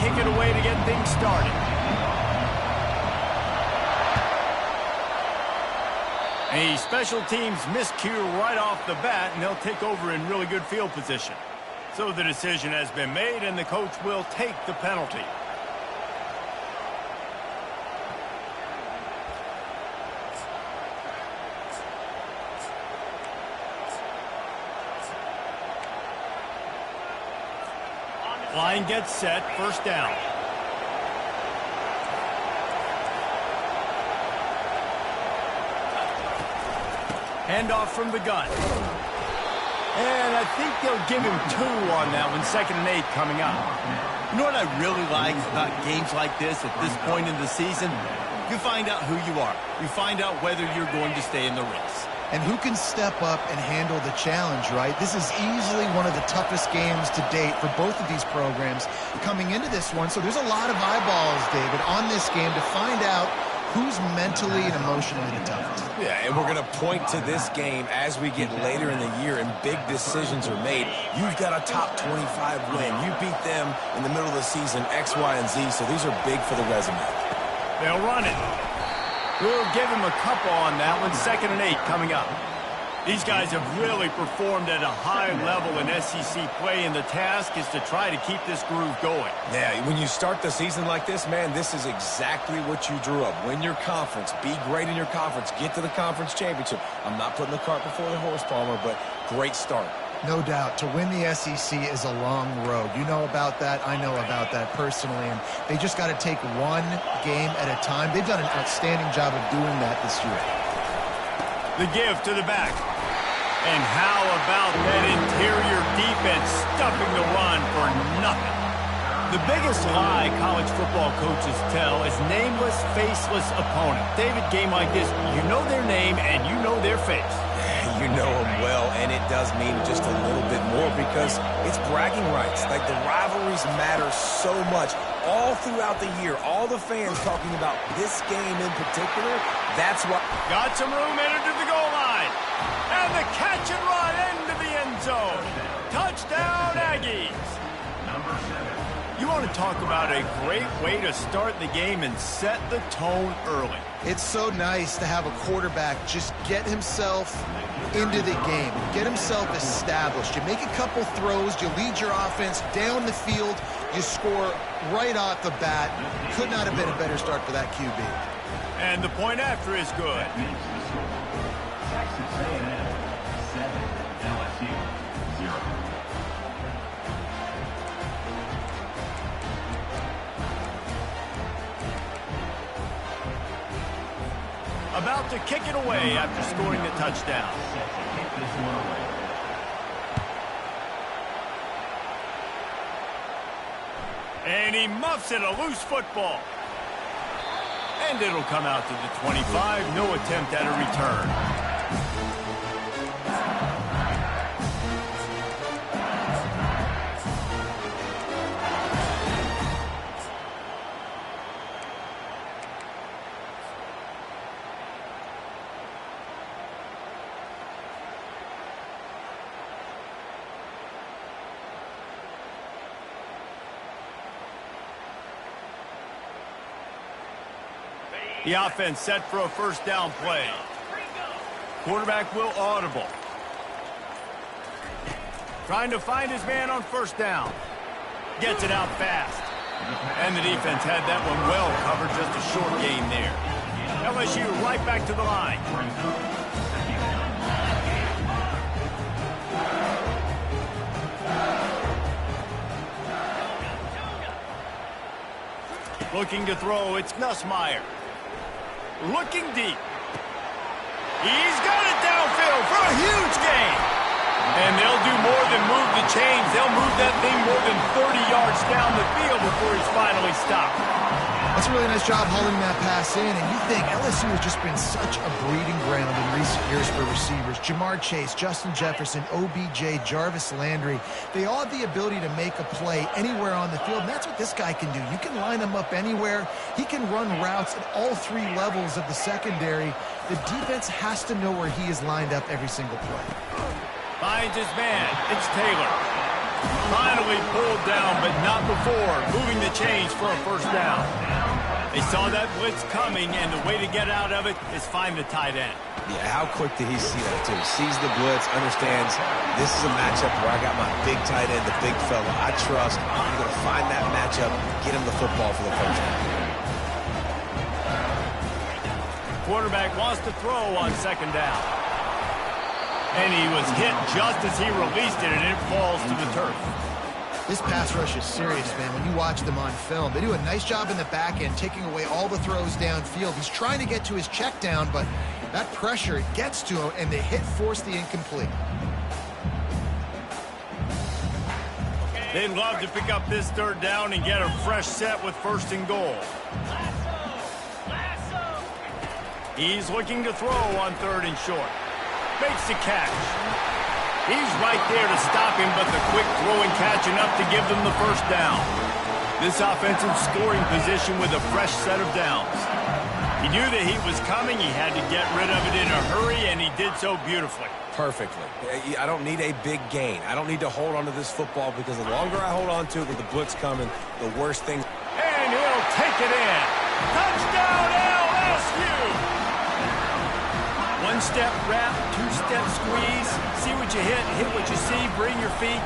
kick it away to get things started. A special teams miscue right off the bat, and they'll take over in really good field position. So the decision has been made, and the coach will take the penalty. Line gets set, first down. Handoff from the gun. And I think they'll give him 2 on that one, 2nd and 8 coming up. You know what I really like about games like this at this point in the season? You find out who you are. You find out whether you're going to stay in the race. And who can step up and handle the challenge, right? This is easily one of the toughest games to date for both of these programs coming into this one. So there's a lot of eyeballs, David, on this game to find out who's mentally and emotionally the toughest. Yeah, and we're going to point to this game as we get later in the year and big decisions are made. You've got a top 25 win. You beat them in the middle of the season, X, Y, and Z, so these are big for the resume. They'll run it. We'll give him a couple on that one, 2nd and 8 coming up. These guys have really performed at a high level in SEC play, and the task is to try to keep this groove going. Yeah, when you start the season like this, man, this is exactly what you drew up. Win your conference, be great in your conference, get to the conference championship. I'm not putting the cart before the horse, Palmer, but great start. No doubt. To win the SEC is a long road. You know about that. I know about that personally. And they just got to take one game at a time. They've done an outstanding job of doing that this year. The give to the back. And how about that interior defense stuffing the run for nothing? The biggest lie college football coaches tell is nameless, faceless opponent. David, game like this, you know their name and you know their face. You know them well, and it does mean just a little bit more because it's bragging rights. Like, the rivalries matter so much all throughout the year. All the fans talking about this game in particular, that's what. Got some room, entered to the goal line. And the catch and run into the end zone. Touchdown, Aggies. You want to talk about a great way to start the game and set the tone early. It's so nice to have a quarterback just get himself into the game, get himself established. You make a couple throws, you lead your offense down the field, you score right off the bat. Could not have been a better start for that QB. And the point after is good. About to kick it away after scoring the touchdown. And he muffs it, a loose football. And it'll come out to the 25. No attempt at a return. The offense set for a first down play. Quarterback will audible. Trying to find his man on first down. Gets it out fast. And the defense had that one well covered, just a short gain there. LSU right back to the line. Looking to throw, it's Nussmeier. Looking deep. He's got it downfield for a huge gain. And they'll do more than move the chains. They'll move that thing more than 30 yards down the field before he's finally stopped. That's a really nice job hauling that pass in. And you think LSU has just been such a breeding ground in recent years for receivers. Jamar Chase, Justin Jefferson, OBJ, Jarvis Landry. They all have the ability to make a play anywhere on the field. And that's what this guy can do. You can line him up anywhere. He can run routes at all three levels of the secondary. The defense has to know where he is lined up every single play. Finds his man. It's Taylor. Finally pulled down, but not before moving the chains for a first down. They saw that blitz coming, and the way to get out of it is find the tight end. Yeah, how quick did he see that, too? Sees the blitz, understands this is a matchup where I got my big tight end, the big fella. I trust I'm going to find that matchup, get him the football for the first down. Quarterback wants to throw on second down. And he was hit just as he released it, and it falls to the turf. This pass rush is serious, man. When you watch them on film, they do a nice job in the back end, taking away all the throws downfield. He's trying to get to his check down, but that pressure gets to him, and the hit forced the incomplete. They'd love to pick up this third down and get a fresh set with first and goal. He's looking to throw on third and short. Makes the catch. He's right there to stop him, but the quick throw and catch enough to give them the first down. This offensive scoring position with a fresh set of downs. He knew the heat was coming. He had to get rid of it in a hurry, and he did so beautifully. Perfectly. I don't need a big gain. I don't need to hold on to this football because the longer I hold on to it with the blitz coming, the worse things. And he'll take it in. Touchdown, LSU! One-step wrap, two-step squeeze. See what you hit what you see, bring your feet.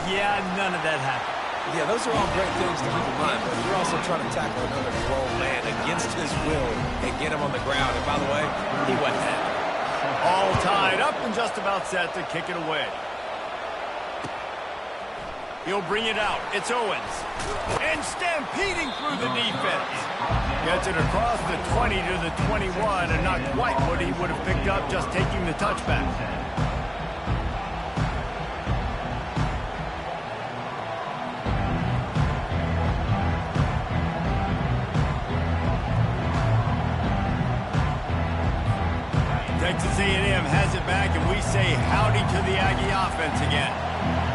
Yeah, none of that happened. Yeah, those are all great things to keep in mind, but you're also trying to tackle another grown man against his will and get him on the ground. And by the way, he went head. All tied up and just about set to kick it away. He'll bring it out. It's Owens. And stampeding through the defense. Gets it across the 20 to the 21, and not quite what he would have picked up just taking the touchback. Texas A&M has it back, and we say howdy to the Aggie offense again.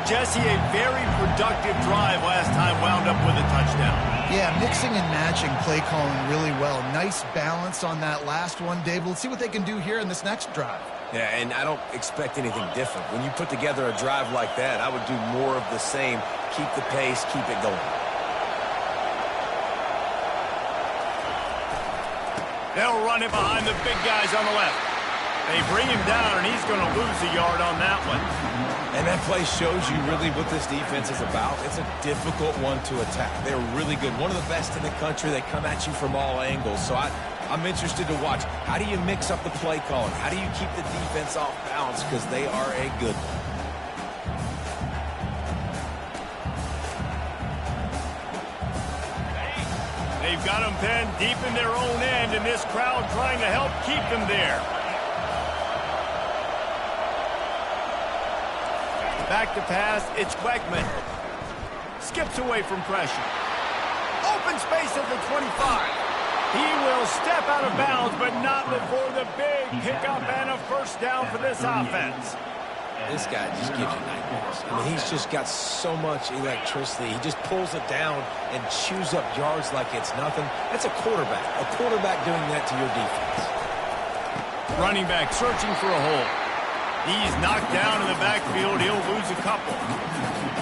Jesse, a very productive drive last time, wound up with a touchdown. Yeah, mixing and matching play calling really well. Nice balance on that last one, Dave. Let's see what they can do here in this next drive. Yeah, and I don't expect anything different. When you put together a drive like that, I would do more of the same. Keep the pace, keep it going. They'll run it behind the big guys on the left. They bring him down, and he's going to lose a yard on that one. And that play shows you really what this defense is about. It's a difficult one to attack. They're really good. One of the best in the country. They come at you from all angles. So I'm interested to watch. How do you mix up the play calling? How do you keep the defense off balance? Because they are a good one. They've got them pinned deep in their own end, and this crowd trying to help keep them there. Back to pass, it's Wegman. Skips away from pressure. Open space at the 25. He will step out of bounds, but not before the big pickup and a first down for this offense. This guy just gives you nightmares. I mean, he's just got so much electricity. He just pulls it down and chews up yards like it's nothing. That's a quarterback. A quarterback doing that to your defense. Running back searching for a hole. He's knocked down in the backfield. He'll lose a couple.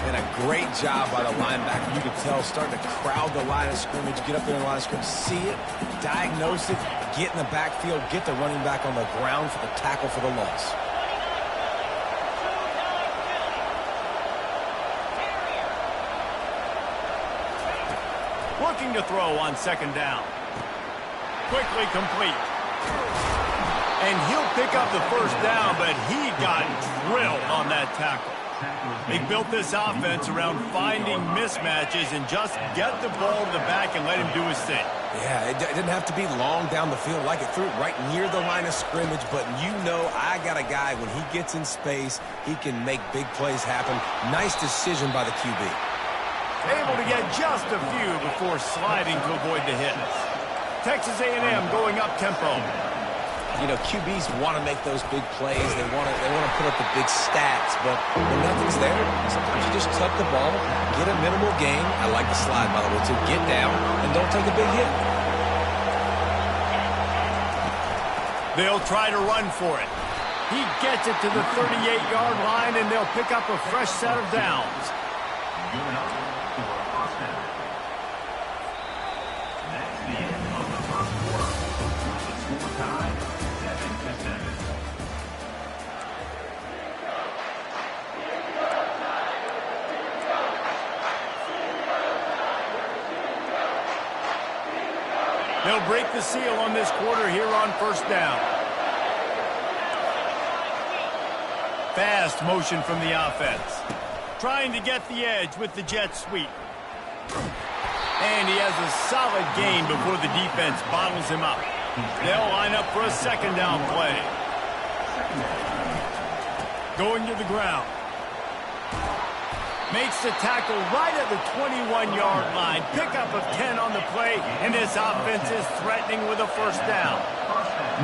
And a great job by the linebacker. You could tell starting to crowd the line of scrimmage, get up there in the line of scrimmage, see it, diagnose it, get in the backfield, get the running back on the ground for the tackle for the loss. Looking to throw on second down. Quickly complete. And he'll pick up the first down, but he got drilled on that tackle. They built this offense around finding mismatches and just get the ball to the back and let him do his thing. Yeah, it didn't have to be long down the field like it threw it right near the line of scrimmage, but you know I got a guy, when he gets in space, he can make big plays happen. Nice decision by the QB. Able to get just a few before sliding to avoid the hits. Texas A&M going up tempo. You know, QBs want to make those big plays. They want to put up the big stats, but when nothing's there, sometimes you just tuck the ball, get a minimal gain. I like the slide, by the way, to get down and don't take a big hit. They'll try to run for it. He gets it to the 38-yard line, and they'll pick up a fresh set of downs. They'll break the seal on this quarter here on first down. Fast motion from the offense. Trying to get the edge with the jet sweep. And he has a solid gain before the defense bottles him up. They'll line up for a second down play. Going to the ground. Makes the tackle right at the 21-yard line. Pickup of 10 on the play, and this offense is threatening with a first down.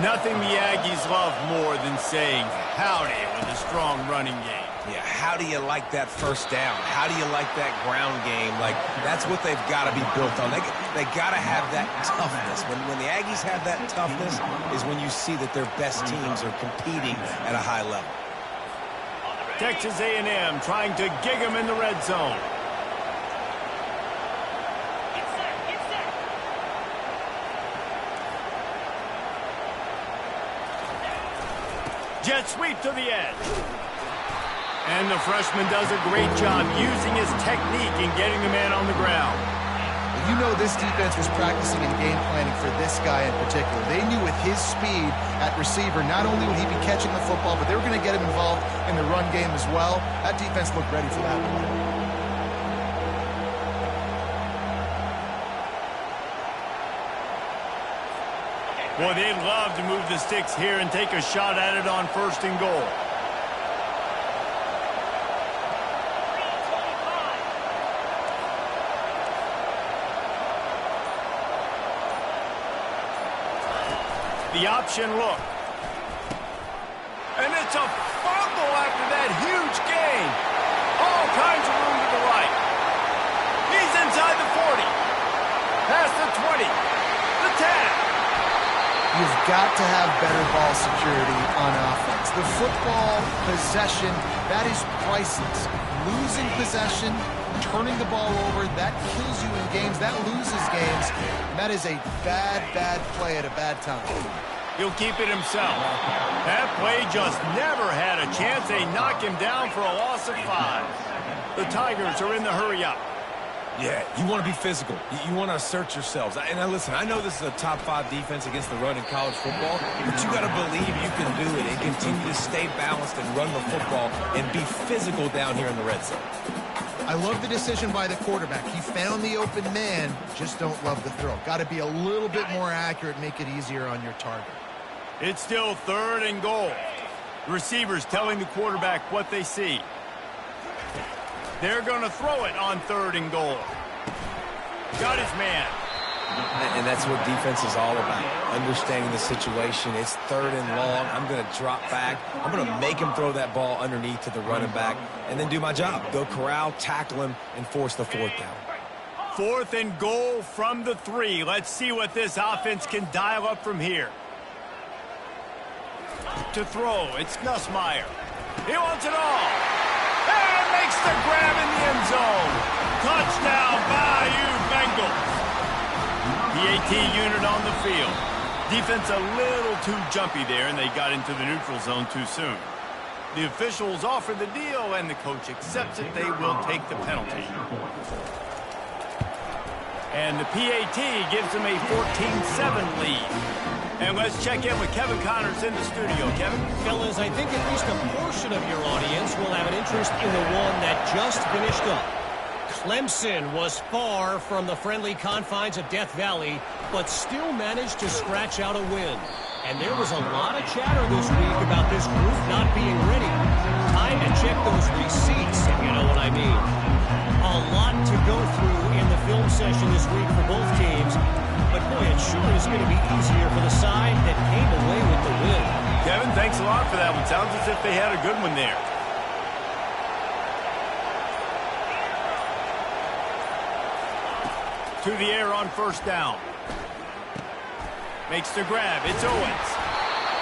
Nothing the Aggies love more than saying howdy with a strong running game. Yeah, how do you like that first down? How do you like that ground game? Like, that's what they've got to be built on. They got to have that toughness. When the Aggies have that toughness is when you see that their best teams are competing at a high level. Texas A&M trying to gig him in the red zone. Jet sweep to the edge. And the freshman does a great job using his technique and getting the man on the ground. You know this defense was practicing and game planning for this guy in particular. They knew with his speed at receiver, not only would he be catching the football, but they were going to get him involved in the run game as well. That defense looked ready for that one. Boy, they'd love to move the sticks here and take a shot at it on first and goal. The option look. And it's a fumble after that huge gain. All kinds of room to the right. He's inside the 40. Past the 20. The 10. You've got to have better ball security on offense. The football possession, that is priceless. Losing possession, turning the ball over, that kills you in games, that loses games. And that is a bad, bad play at a bad time. He'll keep it himself. That play just never had a chance. They knock him down for a loss of 5. The Tigers are in the hurry-up. Yeah, you want to be physical. You want to assert yourselves. And now listen, I know this is a top 5 defense against the run in college football, but you got to believe you can do it and continue to stay balanced and run the football and be physical down here in the red zone. I love the decision by the quarterback. He found the open man, just don't love the throw. Got to be a little bit more accurate, make it easier on your target. It's still third and goal. Receivers telling the quarterback what they see. They're going to throw it on third and goal. Got his man. And that's what defense is all about, understanding the situation. It's third and long. I'm going to drop back. I'm going to make him throw that ball underneath to the running back and then do my job. Go corral, tackle him, and force the fourth down. Fourth and goal from the 3. Let's see what this offense can dial up from here. To throw, it's Nussmeier. He wants it all. And makes the grab in the end zone. Touchdown, Bayou Bengals. The 18 unit on the field. Defense a little too jumpy there, and they got into the neutral zone too soon. The officials offer the deal, and the coach accepts it. They will take the penalty. And the PAT gives them a 14-7 lead. And let's check in with Kevin Connors in the studio. Kevin? Fellas, I think at least a portion of your audience will have an interest in the one that just finished up. Clemson was far from the friendly confines of Death Valley, but still managed to scratch out a win. And there was a lot of chatter this week about this group not being ready. Time to check those receipts, if you know what I mean. A lot to go through in the film session this week for both teams. But boy, it sure is going to be easier for the side that came away with the win. Kevin, thanks a lot for that one. Sounds as if they had a good one there. To the air on first down. Makes the grab. It's Owens.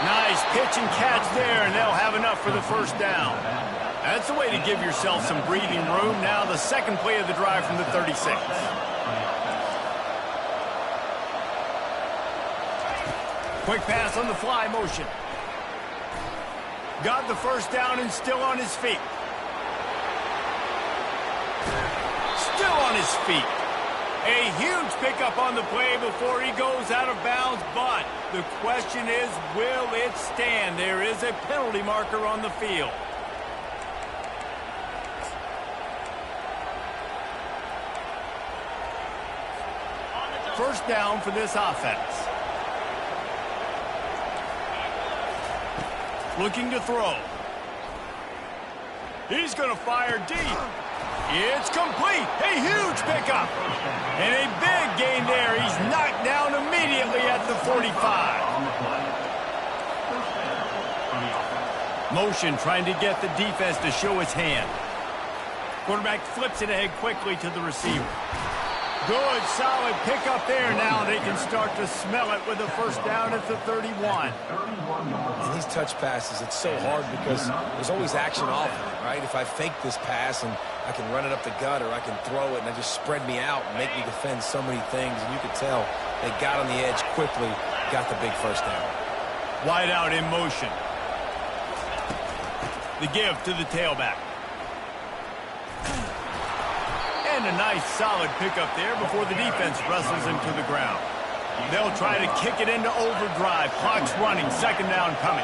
Nice pitch and catch there, and they'll have enough for the first down. That's the way to give yourself some breathing room. Now the second play of the drive from the 36. Quick pass on the fly motion. Got the first down and still on his feet. Still on his feet. A huge pickup on the play before he goes out of bounds, but the question is, will it stand? There is a penalty marker on the field. First down for this offense. Looking to throw. He's going to fire deep. It's complete. A huge pickup. And a big gain there. He's knocked down immediately at the 45. Motion trying to get the defense to show his hand. Quarterback flips it ahead quickly to the receiver. Good, solid pickup there. Now they can start to smell it with a first down at the 31. And these touch passes, it's so hard because there's always action off of it, right? If I fake this pass and I can run it up the gut or I can throw it and it just spread me out and make me defend so many things. And you could tell they got on the edge quickly, got the big first down. Wide out in motion. The give to the tailback. And a nice solid pickup there before the defense wrestles him to the ground. They'll try to kick it into overdrive. Clock's running. Second down coming.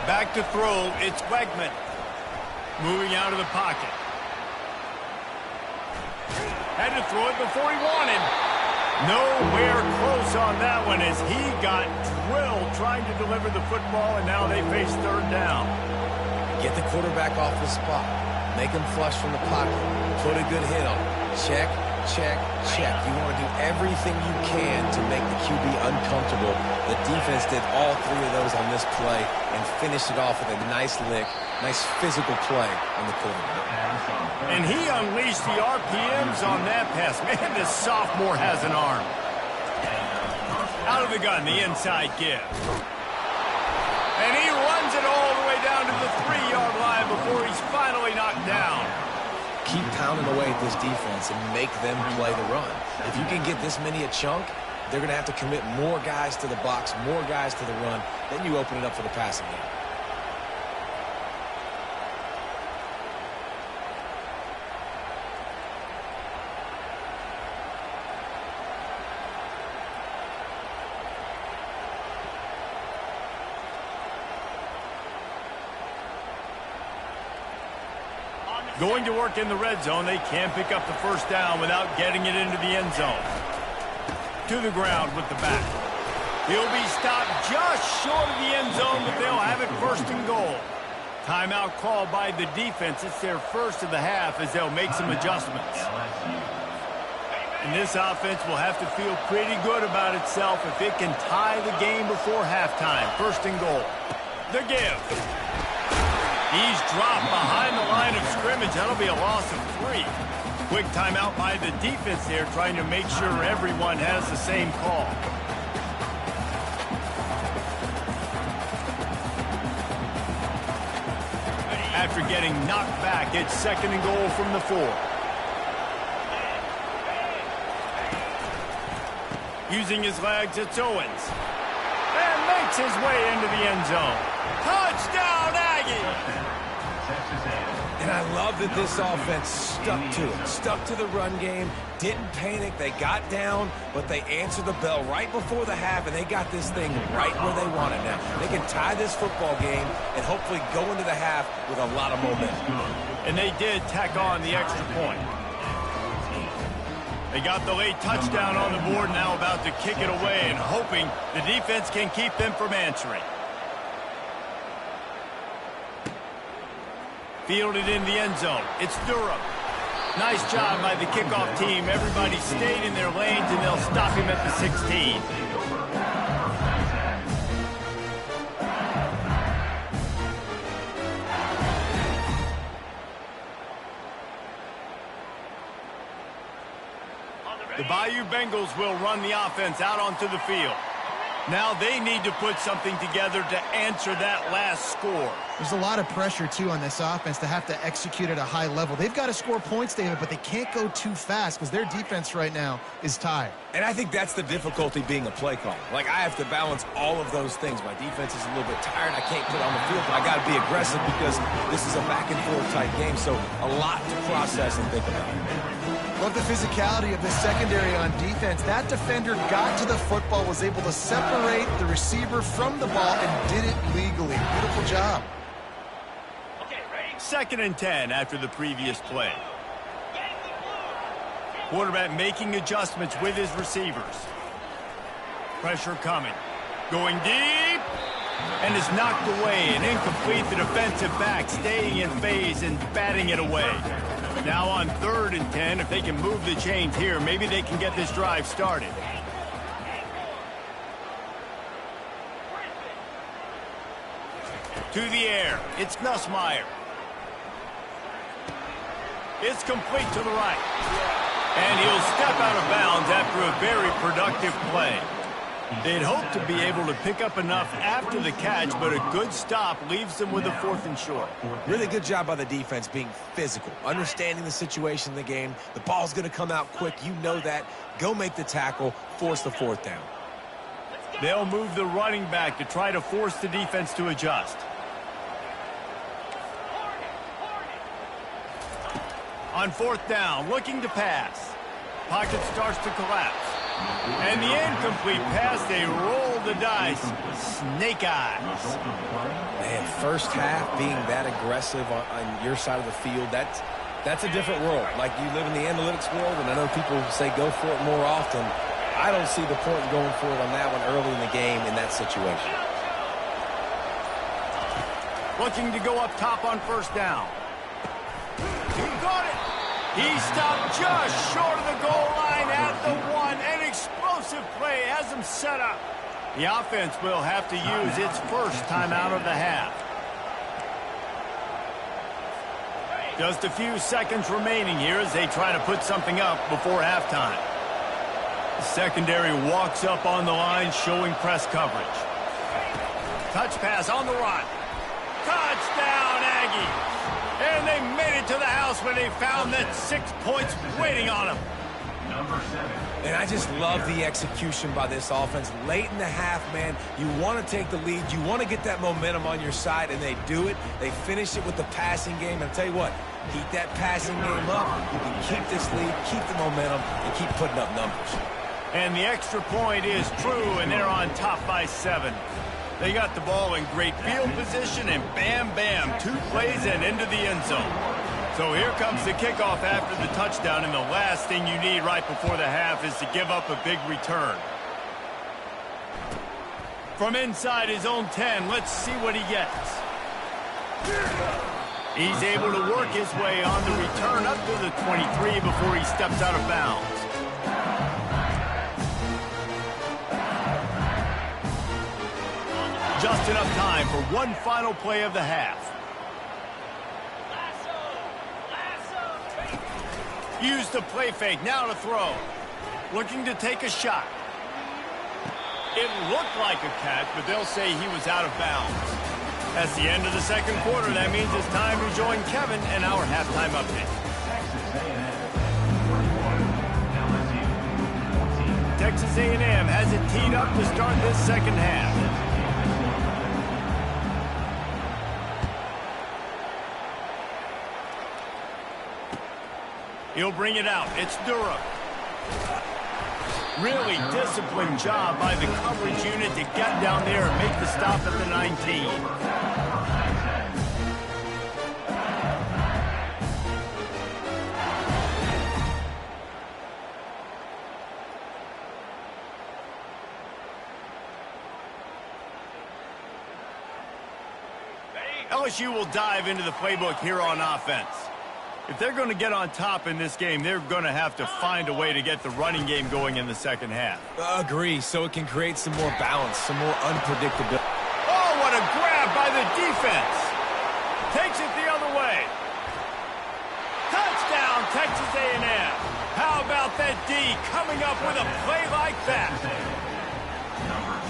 Back to throw. It's Wegman. Moving out of the pocket. Had to throw it before he wanted. Nowhere close on that one as he got drilled trying to deliver the football, and now they face third down. Get the quarterback off the spot. Make him flush from the pocket. Put a good hit on him. Check, check, check. You want to do everything you can to make the QB uncomfortable. The defense did all three of those on this play and finished it off with a nice lick, nice physical play on the quarterback. And he unleashed the RPMs on that pass. Man, this sophomore has an arm. Out of the gun, the inside give. And he runs it all the way down to the 3-yard line before he's finally knocked down. Keep pounding away at this defense and make them play the run. If you can get this many a chunk, they're going to have to commit more guys to the box, more guys to the run. Then you open it up for the passing game. Going to work in the red zone. They can't pick up the first down without getting it into the end zone. To the ground with the back. He'll be stopped just short of the end zone, but they'll have it first and goal. Timeout called by the defense. It's their first of the half as they'll make some adjustments. And this offense will have to feel pretty good about itself if it can tie the game before halftime. First and goal. The give. He's dropped behind the line of scrimmage. That'll be a loss of 3. Quick timeout by the defense there, trying to make sure everyone has the same call. After getting knocked back, it's second and goal from the 4. Using his legs, it's Owens. And makes his way into the end zone. Touchdown, Aggie! And I love that this offense stuck to it, stuck to the run game, didn't panic, they got down, but they answered the bell right before the half, and they got this thing right where they want it now. They can tie this football game and hopefully go into the half with a lot of momentum. And they did tack on the extra point. They got the late touchdown on the board, now about to kick it away and hoping the defense can keep them from answering. Fielded in the end zone. It's Durham. Nice job by the kickoff team. Everybody stayed in their lanes, and they'll stop him at the 16. The Bayou Bengals will run the offense out onto the field. Now they need to put something together to answer that last score. There's a lot of pressure, too, on this offense to have to execute at a high level. They've got to score points, David, but they can't go too fast because their defense right now is tired. And I think that's the difficulty being a play caller. Like, I have to balance all of those things. My defense is a little bit tired. I can't put it on the field, but I got to be aggressive because this is a back-and-forth type game, so a lot to process and think about. Love the physicality of the secondary on defense. That defender got to the football, was able to separate the receiver from the ball, and did it legally. Beautiful job. Second and 10 after the previous play. Quarterback making adjustments with his receivers. Pressure coming. Going deep. And is knocked away and incomplete. The defensive back staying in phase and batting it away. Now on 3rd and 10, if they can move the chains here, maybe they can get this drive started. To the air. It's Nussmeier. It's complete to the right. And he'll step out of bounds after a very productive play. They'd hoped to be able to pick up enough after the catch, but a good stop leaves them with a 4th and short. Really good job by the defense being physical, understanding the situation in the game. The ball's going to come out quick. You know that. Go make the tackle, force the 4th down. They'll move the running back to try to force the defense to adjust. On 4th down, looking to pass. Pocket starts to collapse. And the incomplete pass, they roll the dice. Snake eyes. Man, first half being that aggressive on your side of the field, that's a different world. Like, you live in the analytics world, and I know people say go for it more often. I don't see the point in going for it on that one early in the game in that situation. Looking to go up top on 1st down. He got it. He stopped just short of the goal line at the 1. An explosive play has him set up. The offense will have to use its first timeout of the half. Just a few seconds remaining here as they try to put something up before halftime. The secondary walks up on the line, showing press coverage. Touch pass on the run. Touchdown, Aggies. And they made it to the house when they found that 6 points waiting on them. And I just love the execution by this offense. Late in the half, man, you want to take the lead. You want to get that momentum on your side, and they do it. They finish it with the passing game. And I'll tell you what, keep that passing game up. You can keep this lead, keep the momentum, and keep putting up numbers. And the extra point is true, and they're on top by 7. They got the ball in great field position, and bam, bam, 2 plays and into the end zone. So here comes the kickoff after the touchdown, and the last thing you need right before the half is to give up a big return. From inside his own 10, let's see what he gets. He's able to work his way on the return up to the 23 before he steps out of bounds. Just enough time for one final play of the half. Use the play fake, now to throw. Looking to take a shot. It looked like a catch, but they'll say he was out of bounds. That's the end of the second quarter. That means it's time to join Kevin and our halftime update. Texas A&M has it teed up to start this second half. He'll bring it out. It's Durham. Really disciplined job by the coverage unit to get down there and make the stop at the 19. LSU will dive into the playbook here on offense. If they're going to get on top in this game, they're going to have to find a way to get the running game going in the second half. Agree, so it can create some more balance, some more unpredictability. Oh, what a grab by the defense. Takes it the other way. Touchdown, Texas A&M. How about that D coming up with a play like that?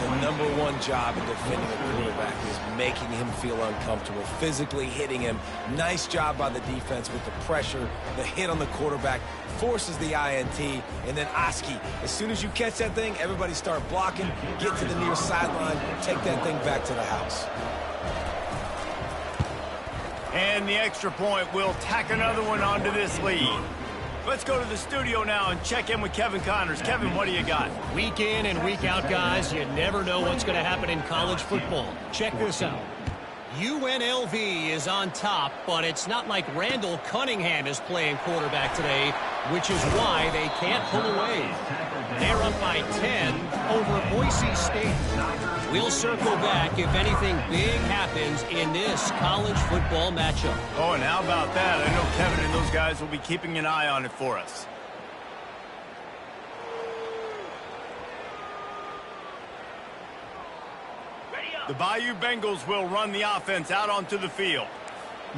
The #1 job in defending a quarterback is making him feel uncomfortable, physically hitting him. Nice job by the defense with the pressure. The hit on the quarterback forces the INT, and then Oski. As soon as you catch that thing, everybody start blocking, get to the near sideline, take that thing back to the house. And the extra point will tack another one onto this lead. Let's go to the studio now and check in with Kevin Connors. Kevin, what do you got? Week in and week out, guys, you never know what's going to happen in college football. Check this out. UNLV is on top, but it's not like Randall Cunningham is playing quarterback today, which is why they can't pull away. They're up by 10 over Boise State. We'll circle back if anything big happens in this college football matchup. Oh, and how about that? I know Kevin and those guys will be keeping an eye on it for us. The Bayou Bengals will run the offense out onto the field.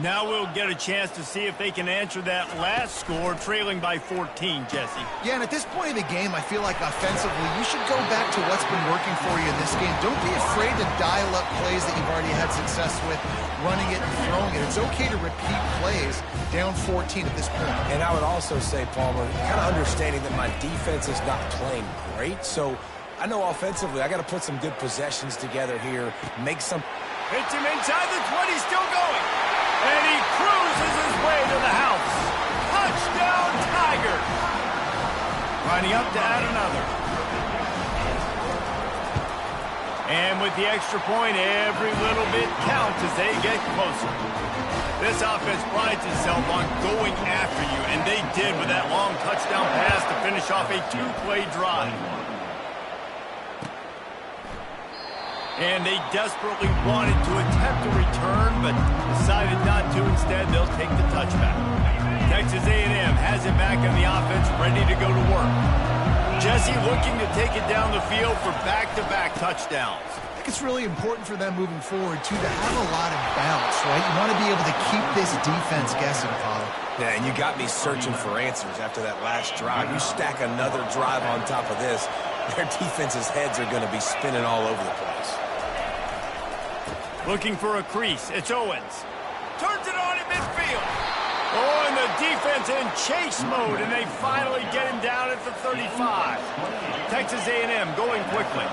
Now we'll get a chance to see if they can answer that last score, trailing by 14, Jesse. Yeah, and at this point of the game, I feel like offensively, you should go back to what's been working for you in this game. Don't be afraid to dial up plays that you've already had success with, running it and throwing it. It's okay to repeat plays down 14 at this point. And I would also say, Palmer, kind of understanding that my defense is not playing great, so I know offensively I got to put some good possessions together here, make some... Hits him inside the 20, still going. And he cruises his way to the house. Touchdown, Tiger. Lining up to add another. And with the extra point, every little bit counts as they get closer. This offense prides itself on going after you, and they did with that long touchdown pass to finish off a 2-play drive. And they desperately wanted to attempt a return, but decided not to. Instead, they'll take the touchback. Texas A&M has it back on the offense, ready to go to work. Jesse looking to take it down the field for back-to-back touchdowns. I think it's really important for them moving forward, too, to have a lot of bounce, right? You want to be able to keep this defense guessing, Paul. Yeah, and you got me searching for answers after that last drive. You stack another drive on top of this, their defense's heads are going to be spinning all over the place. Looking for a crease. It's Owens. Turns it on in midfield. Oh, and the defense in chase mode, and they finally get him down at the 35. Texas A&M going quickly.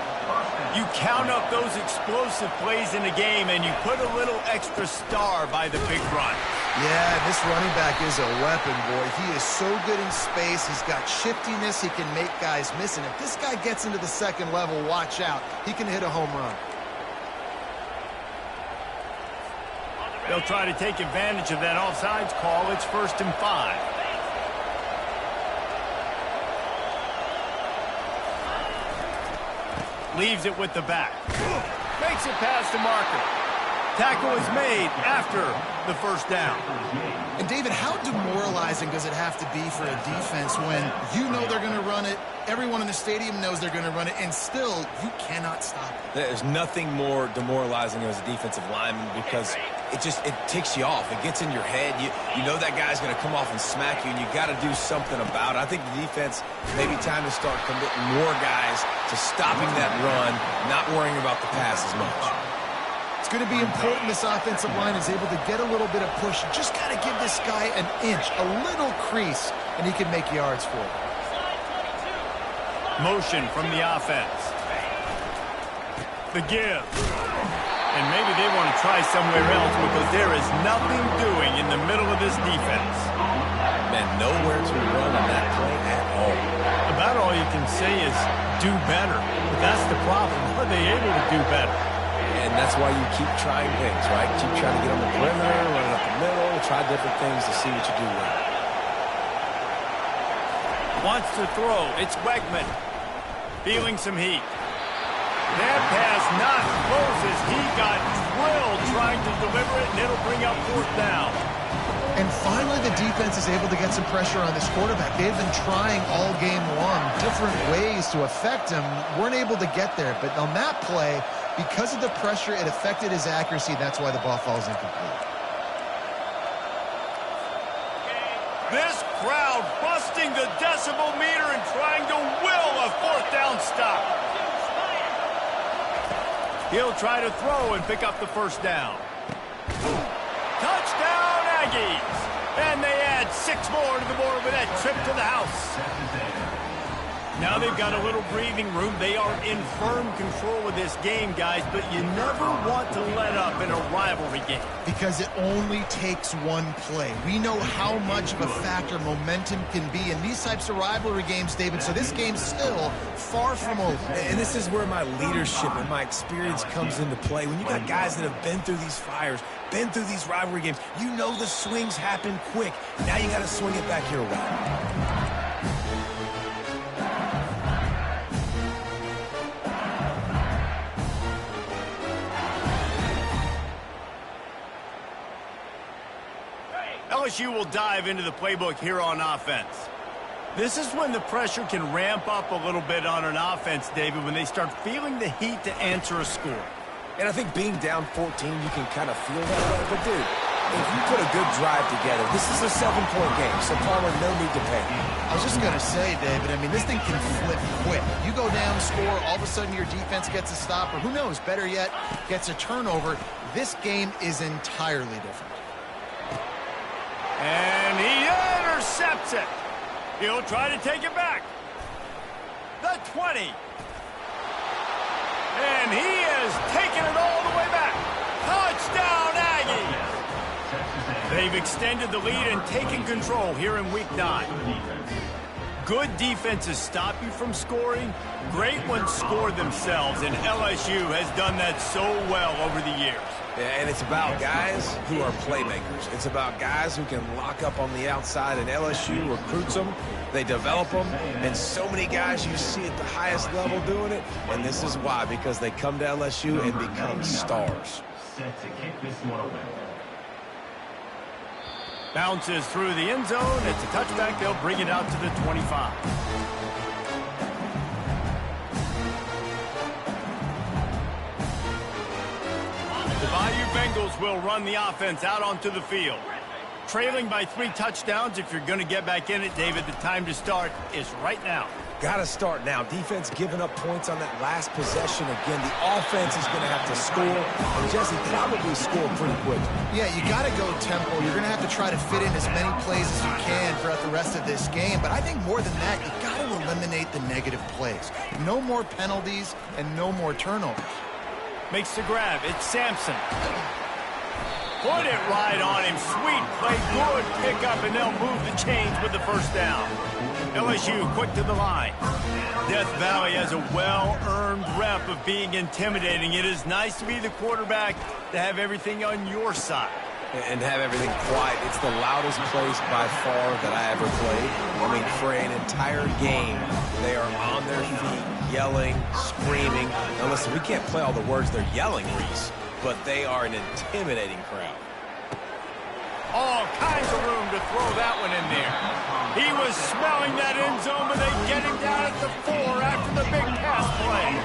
You count up those explosive plays in the game, and you put a little extra star by the big run. Yeah, this running back is a weapon, boy. He is so good in space. He's got shiftiness. He can make guys miss. And if this guy gets into the second level, watch out. He can hit a home run. They'll try to take advantage of that offsides call. It's 1st and 5. Leaves it with the back. Makes it past the marker. Tackle is made after the first down. And, David, how demoralizing does it have to be for a defense when you know they're going to run it, everyone in the stadium knows they're going to run it, and still you cannot stop it? There's nothing more demoralizing as a defensive lineman because it ticks you off. It gets in your head. You know that guy's going to come off and smack you, and you got to do something about it. I think the defense, maybe time to start committing more guys to stopping that run, not worrying about the pass as much. It's going to be important this offensive line is able to get a little bit of push. You just got to give this guy an inch, a little crease, and he can make yards for it. Motion from the offense. The give. And maybe they want to try somewhere else because there is nothing doing in the middle of this defense. Man, nowhere to run on that play at all. About all you can say is do better. But that's the problem. Are they able to do better? And that's why you keep trying things, right? Keep trying to get on the perimeter, run it up the middle, try different things to see what you do well. Wants to throw. It's Wegman. Feeling some heat. That pass not close as he got drilled trying to deliver it, and it'll bring up 4th down. And finally, the defense is able to get some pressure on this quarterback. They've been trying all game long different ways to affect him. Weren't able to get there. But on that play, because of the pressure, it affected his accuracy. That's why the ball falls incomplete. This crowd busting the decibel meter and trying to will a 4th down stop. He'll try to throw and pick up the first down. Touchdown, Aggies! And they add 6 more to the board with that trip to the house. Now they've got a little breathing room. They are in firm control of this game, guys, but you never want to let up in a rivalry game. Because it only takes one play. We know how much of a factor momentum can be in these types of rivalry games, David, so this game's still far from over. And this is where my leadership and my experience comes into play. When you got guys that have been through these fires, been through these rivalry games, you know the swings happen quick. Now you got to swing it back your way. LSU will dive into the playbook here on offense. This is when the pressure can ramp up a little bit on an offense, David, when they start feeling the heat to answer a score. And I think being down 14, you can kind of feel that way. But, dude, if you put a good drive together, this is a 7-point game, so Palmer, no need to panic. I was just going to say, David, I mean, this thing can flip quick. You go down, score, all of a sudden your defense gets a stop, or who knows, better yet, gets a turnover. This game is entirely different. And he intercepts it. He'll try to take it back. The 20. And he is taking it all the way back. Touchdown, Aggies. They've extended the lead and taken control here in Week 9. Good defenses stop you from scoring. Great ones score themselves, and LSU has done that so well over the years. Yeah, and it's about guys who are playmakers. It's about guys who can lock up on the outside, and LSU recruits them. They develop them, and so many guys you see at the highest level doing it, and this is why, because they come to LSU and become stars. Set to kick this one away. Bounces through the end zone. It's a touchback. They'll bring it out to the 25. The Bayou Bengals will run the offense out onto the field. Trailing by 3 touchdowns. If you're going to get back in it, David, the time to start is right now. Got to start now. Defense giving up points on that last possession. Again, the offense is going to have to score. And Jesse, probably score pretty quick. Yeah, you got to go tempo. You're going to have to try to fit in as many plays as you can throughout the rest of this game. But I think more than that, you got to eliminate the negative plays. No more penalties and no more turnovers. Makes the grab. It's Sampson. Put it right on him. Sweet play. Good pickup, and they'll move the chains with the first down. LSU quick to the line. Death Valley has a well-earned rep of being intimidating. It is nice to be the quarterback, to have everything on your side. And have everything quiet. It's the loudest place by far that I ever played. I mean, for an entire game, they are on their feet, yelling, screaming. Now listen, we can't play all the words they're yelling, Reese, but they are an intimidating crowd. All kinds of room to throw that one in there. He was smelling that end zone, but they get him down at the 4 after the big pass play.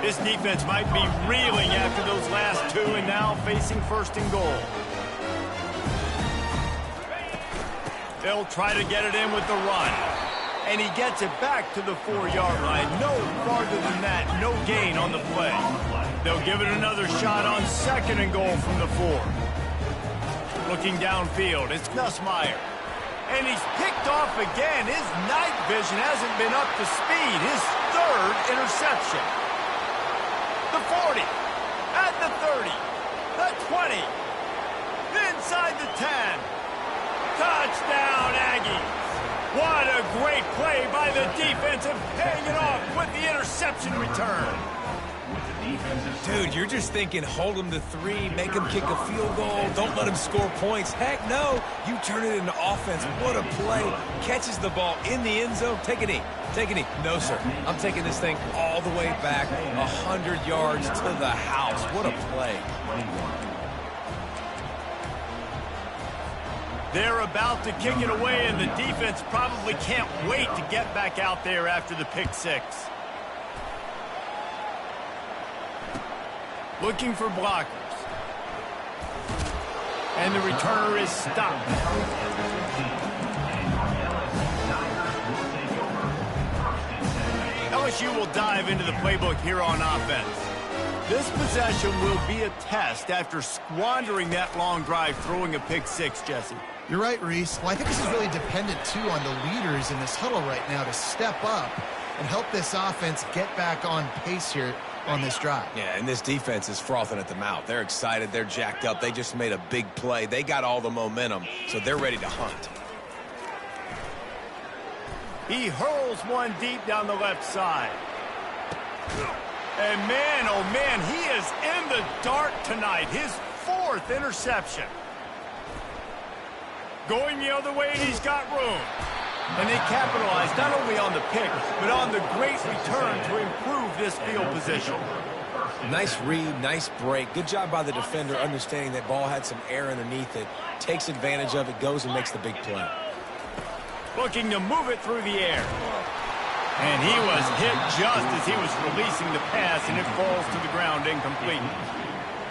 This defense might be reeling after those last 2 and now facing 1st and goal. They'll try to get it in with the run. And he gets it back to the 4-yard line. No farther than that, no gain on the play. They'll give it another shot on 2nd and goal from the 4. Looking downfield, it's Nussmeier. And he's picked off again. His night vision hasn't been up to speed. His 3rd interception. The 40, at the 30, the 20, inside the 10. Touchdown, Aggies. What a great play by the defense of paying it off with the interception return. Dude, you're just thinking hold him to 3, make him kick a field goal, don't let him score points. Heck no, you turn it into offense. What a play. Catches the ball in the end zone. Take a knee. Take a knee. No, sir. I'm taking this thing all the way back 100 yards to the house. What a play. They're about to kick it away, and the defense probably can't wait to get back out there after the pick 6. Looking for blockers. And the returner is stopped. LSU will dive into the playbook here on offense. This possession will be a test after squandering that long drive, throwing a pick six, Jesse. You're right, Reese. Well, I think this is really dependent, too, on the leaders in this huddle right now to step up and help this offense get back on pace here on this drive. Yeah, and this defense is frothing at the mouth. They're excited. They're jacked up. They just made a big play. They got all the momentum, so they're ready to hunt. He hurls one deep down the left side. And man, oh man, he is in the dark tonight. His 4th interception. Going the other way, and he's got room. And they capitalized not only on the pick, but on the great return to improve this field position. Nice read, nice break. Good job by the defender understanding that ball had some air underneath it. Takes advantage of it, goes and makes the big play. Looking to move it through the air. And he was hit just as he was releasing the pass, and it falls to the ground incomplete.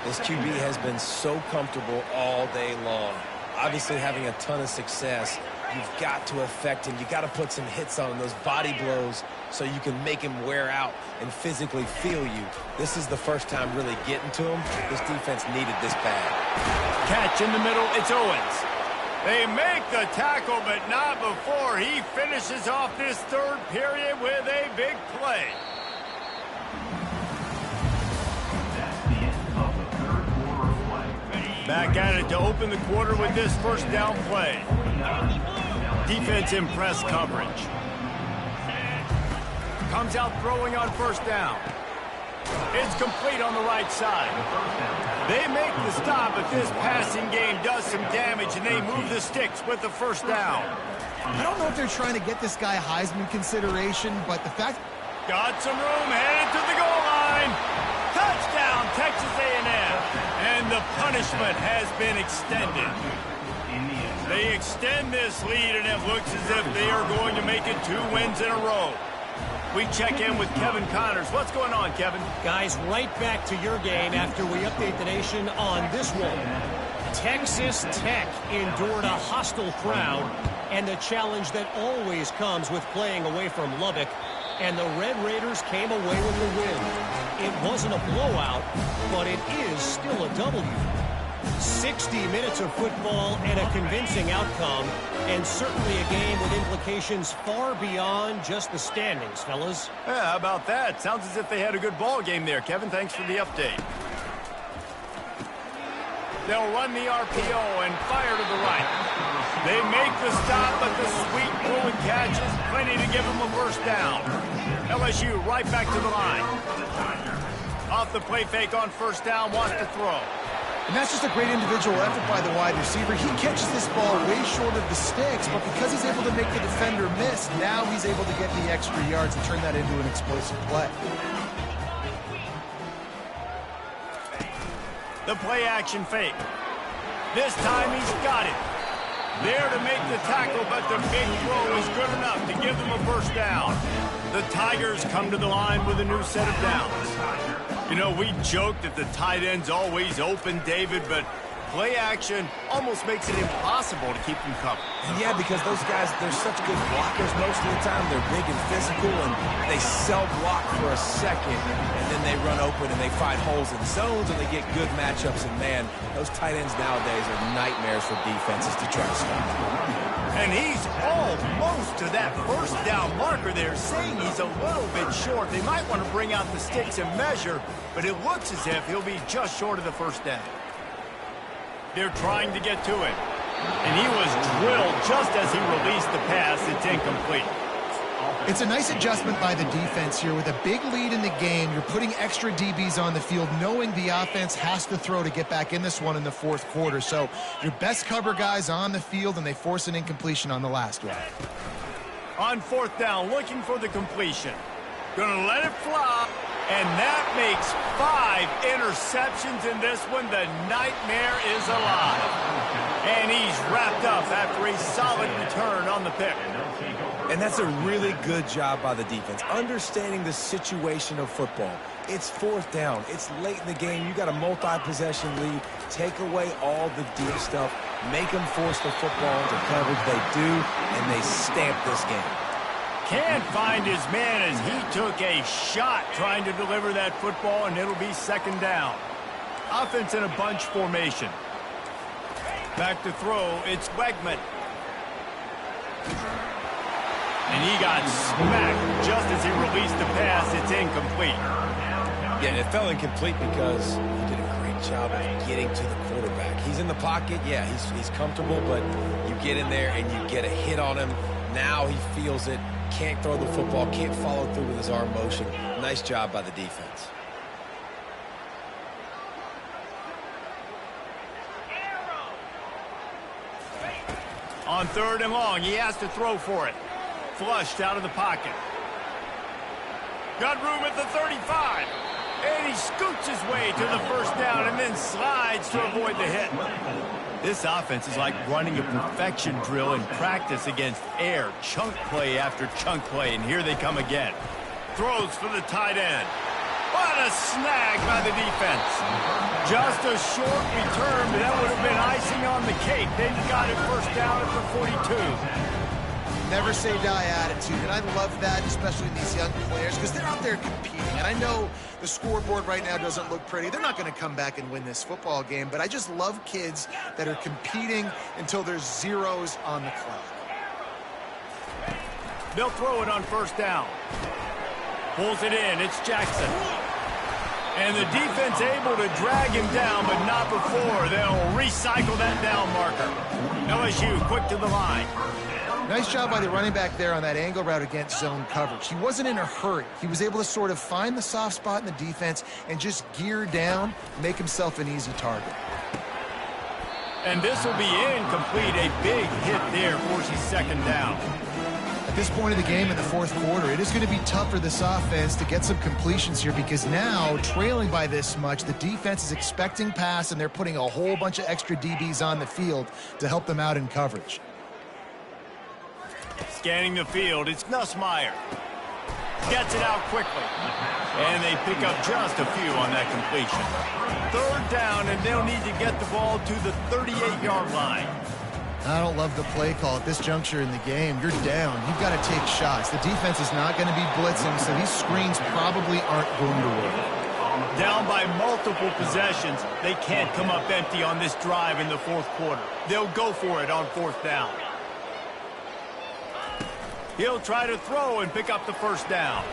This QB has been so comfortable all day long. Obviously having a ton of success. You've got to affect him. You've got to put some hits on him, those body blows, so you can make him wear out and physically feel you. This is the first time really getting to him. This defense needed this bad. Catch in the middle, it's Owens. They make the tackle, but not before he finishes off this 3rd period with a big play. That's the end of the 3rd quarter of play. Back at it to open the quarter with this first down play. Defense in press coverage. Comes out throwing on first down. It's complete on the right side. They make the stop, but this passing game does some damage, and they move the sticks with the first down. I don't know if they're trying to get this guy Heisman consideration, but the fact... Got some room, headed to the goal line. Touchdown, Texas A&M. And the punishment has been extended. They extend this lead, and it looks as if they are going to make it 2 wins in a row. We check in with Kevin Connors. What's going on, Kevin? Guys, right back to your game after we update the nation on this one. Texas Tech endured a hostile crowd and the challenge that always comes with playing away from Lubbock, and the Red Raiders came away with the win. It wasn't a blowout, but it is still a W. 60 minutes of football and a convincing outcome, and certainly a game with implications far beyond just the standings, fellas. Yeah, how about that? Sounds as if they had a good ball game there, Kevin. Thanks for the update. They'll run the RPO and fire to the right. They make the stop, but the sweet pulling catch is plenty to give them a first down. LSU right back to the line. Off the play fake on first down, wants to throw. And that's just a great individual effort by the wide receiver. He catches this ball way short of the sticks, but because he's able to make the defender miss, now he's able to get the extra yards and turn that into an explosive play. The play action fake. This time he's got it. There to make the tackle, but the big throw is good enough to give them a first down. The Tigers come to the line with a new set of downs. You know, we joked that the tight end's always open, David, but play action almost makes it impossible to keep them covered. And yeah, because those guys, they're such good blockers most of the time. They're big and physical, and they sell block for a second, and then they run open and they find holes in zones, and they get good matchups. And man, those tight ends nowadays are nightmares for defenses to try to stop. And he's almost to that first down marker there, saying he's a little bit short. They might want to bring out the sticks and measure, but it looks as if he'll be just short of the first down. They're trying to get to him. And he was drilled just as he released the pass. It's incomplete. It's a nice adjustment by the defense here. With a big lead in the game, you're putting extra DBs on the field, knowing the offense has to throw to get back in this one in the 4th quarter. So your best cover guys on the field, and they force an incompletion on the last one. On 4th down, looking for the completion. Gonna let it fly. And that makes 5 interceptions in this one. The nightmare is alive. And he's wrapped up after a solid return on the pick. And that's a really good job by the defense, understanding the situation of football. It's 4th down. It's late in the game. You got a multi-possession lead. Take away all the deep stuff. Make them force the football into coverage. They do, and they stamp this game. Can't find his man as he took a shot trying to deliver that football, and it'll be second down. Offense in a bunch formation. Back to throw, it's Wegman. And he got smacked just as he released the pass. It's incomplete. Yeah, it fell incomplete because he did a great job of getting to the quarterback. He's in the pocket. Yeah, he's comfortable, but you get in there and you get a hit on him. Now he feels it. Can't throw the football. Can't follow through with his arm motion. Nice job by the defense. On third and long, he has to throw for it. Flushed out of the pocket. Got room at the 35. And he scoots his way to the first down and then slides to avoid the hit. This offense is like running a perfection drill in practice against air. Chunk play after chunk play, and here they come again. Throws for the tight end. What a snag by the defense. Just a short return, but that would have been icing on the cake. They got it first down at the 42. Never say die attitude, and I love that, especially in these young players, because they're out there competing. And I know the scoreboard right now doesn't look pretty. They're not going to come back and win this football game, but I just love kids that are competing until there's zeros on the clock. They'll throw it on first down. Pulls it in. It's Jackson. And the defense able to drag him down, but not before. They'll recycle that down marker. LSU quick to the line. Nice job by the running back there on that angle route against zone coverage. He wasn't in a hurry. He was able to sort of find the soft spot in the defense and just gear down, make himself an easy target. And this will be incomplete. A big hit there forces second down. At this point of the game in the fourth quarter, it is going to be tough for this offense to get some completions here because now, trailing by this much, the defense is expecting pass and they're putting a whole bunch of extra DBs on the field to help them out in coverage. Scanning the field, it's Nussmeier. Gets it out quickly. And they pick up just a few on that completion. Third down, and they'll need to get the ball to the 38-yard line. I don't love the play call at this juncture in the game. You're down. You've got to take shots. The defense is not going to be blitzing, so these screens probably aren't going to work. Down by multiple possessions, they can't come up empty on this drive in the fourth quarter. They'll go for it on fourth down. He'll try to throw and pick up the first down.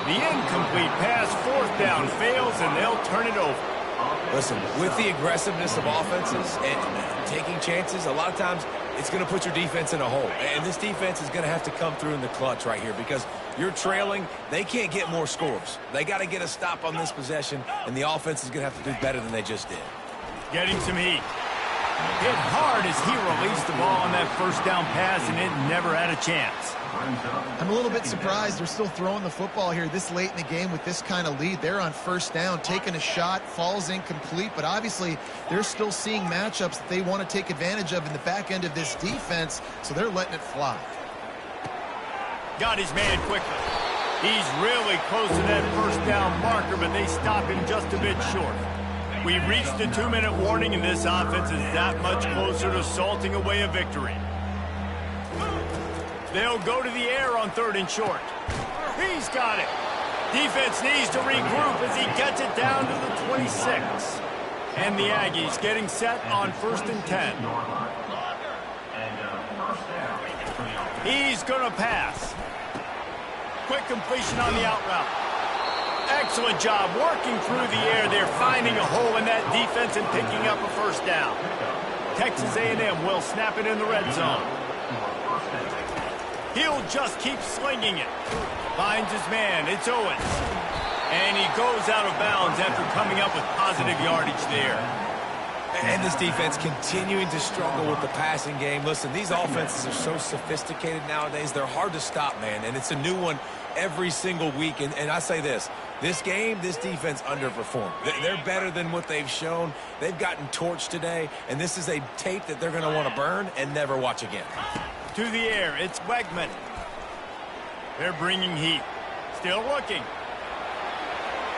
The incomplete pass, fourth down, fails, and they'll turn it over. Listen, with the aggressiveness of offenses and taking chances, a lot of times it's going to put your defense in a hole. And this defense is going to have to come through in the clutch right here because you're trailing. They can't get more scores. They got to get a stop on this possession, and the offense is going to have to do better than they just did. Getting some heat. Hit hard as he released the ball on that first down pass, and it never had a chance. I'm a little bit surprised they're still throwing the football here this late in the game with this kind of lead. They're on first down, taking a shot, falls incomplete, but obviously they're still seeing matchups that they want to take advantage of in the back end of this defense, so they're letting it fly. Got his man quickly. He's really close to that first down marker, but they stop him just a bit short. We've reached the 2-minute warning, and this offense is that much closer to salting away a victory. They'll go to the air on third and short. He's got it. Defense needs to regroup as he gets it down to the 26. And the Aggies getting set on first and 10. He's going to pass. Quick completion on the out route. Excellent job working through the air. They're finding a hole in that defense and picking up a first down. Texas A&M will snap it in the red zone. He'll just keep slinging it. Finds his man. It's Owens. And he goes out of bounds after coming up with positive yardage there. And this defense continuing to struggle with the passing game. Listen, these offenses are so sophisticated nowadays. They're hard to stop, man. And it's a new one every single week. And I say this game, this defense underperformed. They're better than what they've shown. They've gotten torched today. And this is a tape that they're going to want to burn and never watch again. To the air, it's Wegman. They're bringing heat. Still looking.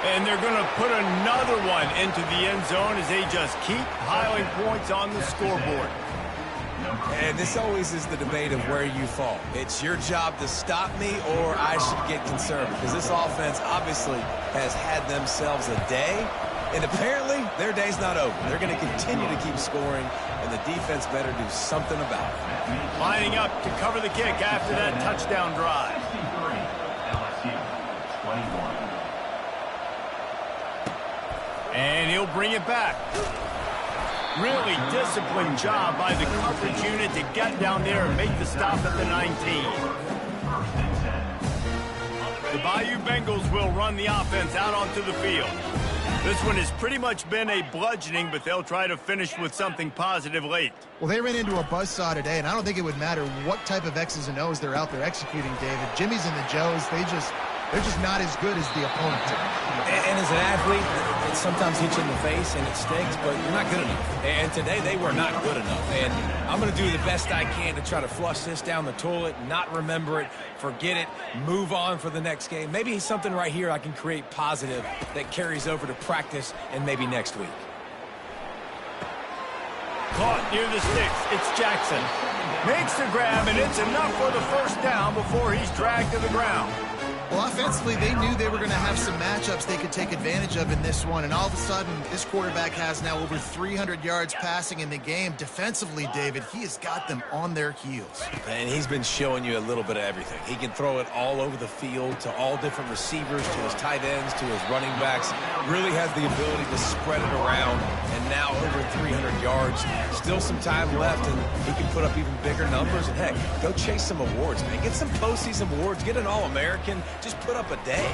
And they're going to put another one into the end zone as they just keep piling points on the scoreboard. And this always is the debate of where you fall. It's your job to stop me or I should get conservative, because this offense obviously has had themselves a day, and apparently their day's not over. They're going to continue to keep scoring, and the defense better do something about it. Lining up to cover the kick after that touchdown drive. 63, LSU, 21. And he'll bring it back. Really disciplined job by the coverage unit to get down there and make the stop at the 19. The Bayou Bengals will run the offense out onto the field. This one has pretty much been a bludgeoning, but they'll try to finish with something positive late. Well, they ran into a buzzsaw today, and I don't think it would matter what type of X's and O's they're out there executing, David. Jimmy's and the Joes, they're just not as good as the opponent. And as an athlete, it sometimes hits you in the face and it stinks, but you're not good enough. And today they were not good enough. And I'm going to do the best I can to try to flush this down the toilet, not remember it, forget it, move on for the next game. Maybe something right here I can create positive that carries over to practice and maybe next week. Caught near the sticks. It's Jackson. Makes the grab, and it's enough for the first down before he's dragged to the ground. Well, offensively, they knew they were going to have some matchups they could take advantage of in this one, and all of a sudden, this quarterback has now over 300 yards passing in the game. Defensively, David, he has got them on their heels. And he's been showing you a little bit of everything. He can throw it all over the field to all different receivers, to his tight ends, to his running backs. Really has the ability to spread it around, and now over 300 yards. Still some time left, and he can put up even bigger numbers. And, heck, go chase some awards, man. Get some postseason awards. Get an All-American. Just put up a day.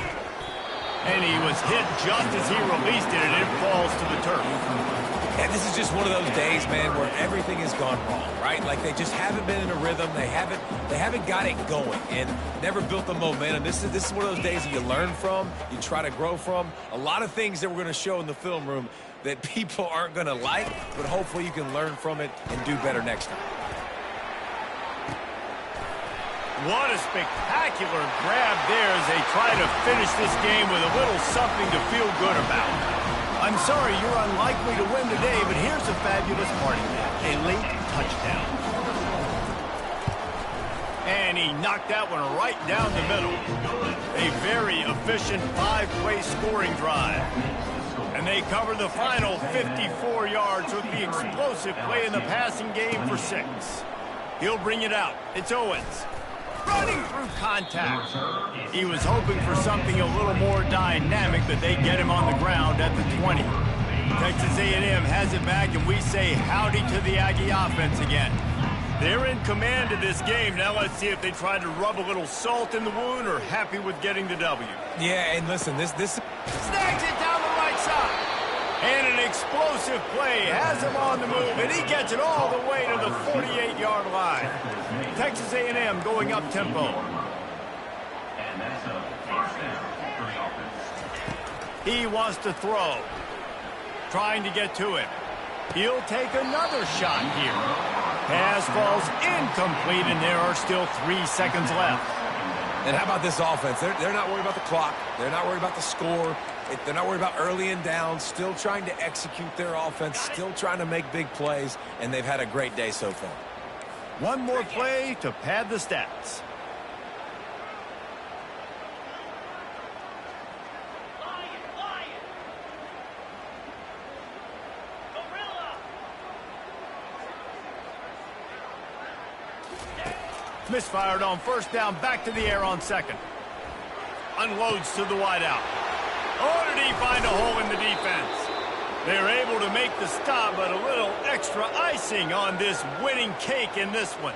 And he was hit just as he released it, and it falls to the turf. And this is just one of those days, man, where everything has gone wrong, right? Like they just haven't been in a rhythm. They haven't got it going and never built the momentum. This is one of those days that you learn from, you try to grow from. A lot of things that we're going to show in the film room that people aren't going to like, but hopefully you can learn from it and do better next time. What a spectacular grab there as they try to finish this game with a little something to feel good about. I'm sorry you're unlikely to win today, but here's a fabulous party game. A late touchdown. And he knocked that one right down the middle. A very efficient 5-play scoring drive. And they cover the final 54 yards with the explosive play in the passing game for 6. He'll bring it out. It's Owens. Running through contact. He was hoping for something a little more dynamic, but they get him on the ground at the 20. Texas A&M has it back, and we say howdy to the Aggie offense again. They're in command of this game. Now let's see if they try to rub a little salt in the wound or happy with getting the W. Yeah, and listen, this Snags it down the right side. And an explosive play has him on the move, and he gets it all the way to the 48-yard line. Texas A&M going up tempo. And that's a first down for the offense. He wants to throw. Trying to get to it. He'll take another shot here. Pass falls incomplete, and there are still 3 seconds left. And how about this offense? They're not worried about the clock. They're not worried about the score. They're not worried about early and down. Still trying to execute their offense. Still trying to make big plays. And they've had a great day so far. One more play to pad the stats. Misfired on first down, back to the air on second. Unloads to the wideout. Oh, did he find a hole in the defense? They're able to make the stop, but a little extra icing on this winning cake in this one.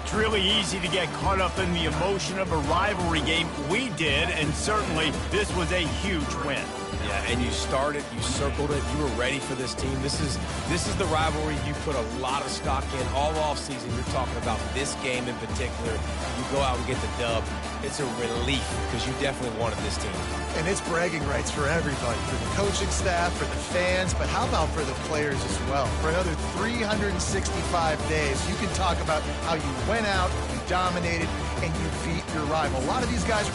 It's really easy to get caught up in the emotion of a rivalry game. We did, and certainly this was a huge win. Yeah, and you started, you circled it, you were ready for this team. This is the rivalry you put a lot of stock in all offseason. You're talking about this game in particular. You go out and get the dub. It's a relief because you definitely wanted this team. And it's bragging rights for everybody, for the coaching staff, for the fans, but how about for the players as well? For another 365 days, you can talk about how you went out, you dominated, and you beat your rival. A lot of these guys